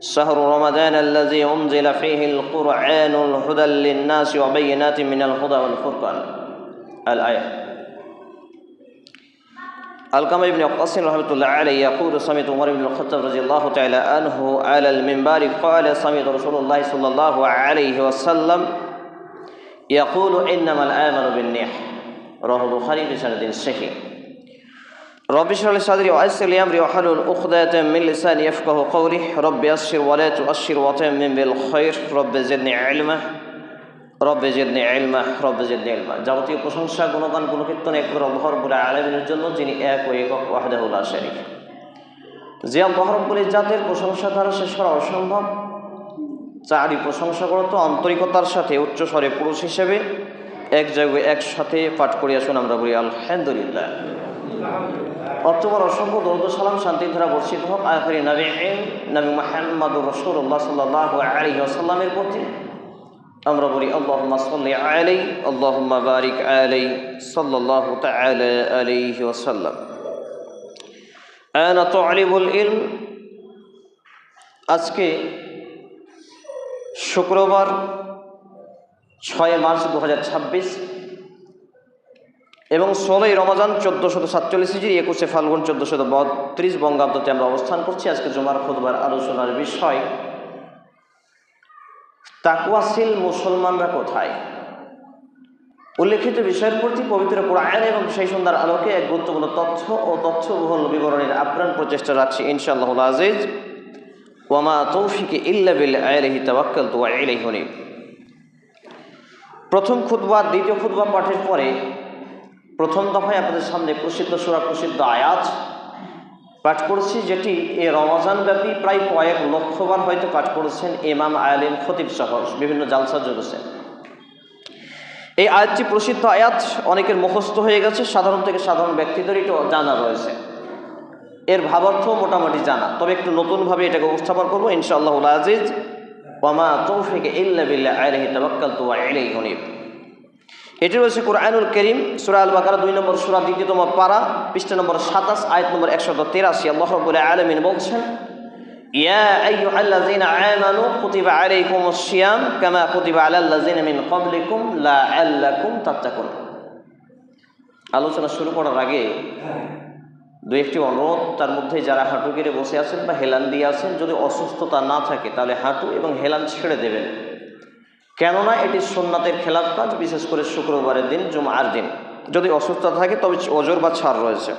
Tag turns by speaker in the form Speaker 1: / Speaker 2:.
Speaker 1: شهر رمضان الذي أنزل فيه القرآن هدى للناس وبينات من الهدى والفرقان الآية القمة بن قاسم رحمة الله عليه يقول سمعت عمر بن الخطاب رضي الله تعالى عنه على المنبر قال سمعت رسول الله صلى الله عليه وسلم يقول إنما الأعمال بالنية رواه البخاري بسند صحيح رب اشرح لي صدري ويسر لي امري واحلل عقدة من لساني يفقهوا قولي رب يسر ولا تؤشر وتمم بالخير رب زدني علما رب زدني علما رب زدني علما যাবতীয় প্রশংসা গুণগান গুণকীর্তন একবার আল্লাহ রাব্বুল আলামিনের জন্য যিনি এক ও একক ওয়াহদাহু লা শারীক যে আল্লাহ রাব্বুল জাতের প্রশংসা দ্বারা শেষ করা অসম্ভব চারই প্রশংসা করত আন্তরিকতার সাথে উচ্চ স্বরে পুরুষ হিসেবে এক জায়গায় একসাথে পাঠ করি আসুন আমরা বলি আলহামদুলিল্লাহ অক্টোবর অসংখ্য দরুদ সালাম শান্তি ধারা বর্ষিত হোক আখিরি নবী মুহাম্মদুর রাসূলুল্লাহ সাল্লাল্লাহু আলাইহি ওয়াসাল্লামের প্রতি আমরা বলি আল্লাহুম্মা সাল্লি আলাইহি আল্লাহুম্মা বারিক আলাইহি সাল্লাল্লাহু তাআলা আলাইহি ওয়াসাল্লাম আনা তালিবুল ইলম আজকে শুক্রবার 6 মার্চ 2026 এবং 16 রমজান 1447 হিজরি 21 ফাল্গুন 1432 বঙ্গাব্দতে আমরা অবস্থান করছি। আজকে জুমার খুতবার আলোচনার বিষয় তাকওয়াশীল মুসলমানরা কোথায়। উল্লেখিত বিষয়ের প্রতি পবিত্র কোরআন এবং সেই সুন্দর আলোকে এক গুরুত্বপূর্ণ তথ্য ও তথ্যবহুল বিবরণের আপ্রাণ প্রচেষ্টা রাখছি ইনশাআল্লাহুল আজিজ। ওয়ামা তৌফিকি ইল্লা বিল্লাহ আলাইহি তাওয়াক্কালতু ওয়া ইলাইহি উনীব। প্রথম খুতবা দ্বিতীয় খুতবা পাঠের পরে প্রথম দফায় আপনাদের সামনে প্রসিদ্ধ সূরা প্রসিদ্ধ আয়াত পাঠ করছি, যেটি এই রমজান ব্যাপী প্রায় কয়েক লক্ষবার হয়তো পাঠ করেছেন ইমাম আলেম খতিব সহ বিভিন্ন জালসা জুলুসে। এই আয়াতটি প্রসিদ্ধ আয়াত, অনেকের মুখস্থ হয়ে গেছে, সাধারণ থেকে সাধারণ ব্যক্তিদেরই তো জানা রয়েছে, এর ভাবার্থ মোটামুটি জানা, তবে একটু নতুনভাবে এটাকে উপস্থাপন করবো ইনশাআল্লাহুল আজিজ। ওয়ামা তৌফিকি ইল্লা বিল্লাহ আলাইহি তাওয়াক্কালতু ওয়া ইলাইহি উনীব। এটি রয়েছে কুরআনুল কারীম সূরা আল বাকারা 2 নম্বর সূরা 2তম পারা পৃষ্ঠা নম্বর 27 আয়াত নম্বর 183। আল্লাহ রাব্বুল আলামিন বলছেন, ইয়া আইয়ুহাল্লাযীনা আমানু কুতিবা আলাইকুমুস সিয়াম কামা কুতিবা আলাল্লাযীনা মিন ক্বাবলিকুম লাআল্লাকুম তাত্তাকুন। আলোচনা শুরু করার আগে দুই একটি অনুরোধ, তার মধ্যে যারা হাঁটু গেড়ে বসে আছেন বা হেলান দিয়ে আছেন, যদি অসুস্থতা না থাকে তাহলে হাঁটু এবং হেলান ছেড়ে দেবেন, কেননা এটি সুন্নাতের খেলাফ কাজ, বিশেষ করে শুক্রবারের দিন, জুমার দিন। যদি অসুস্থতা থাকে তবে ওজর বা ছাড় রয়েছে।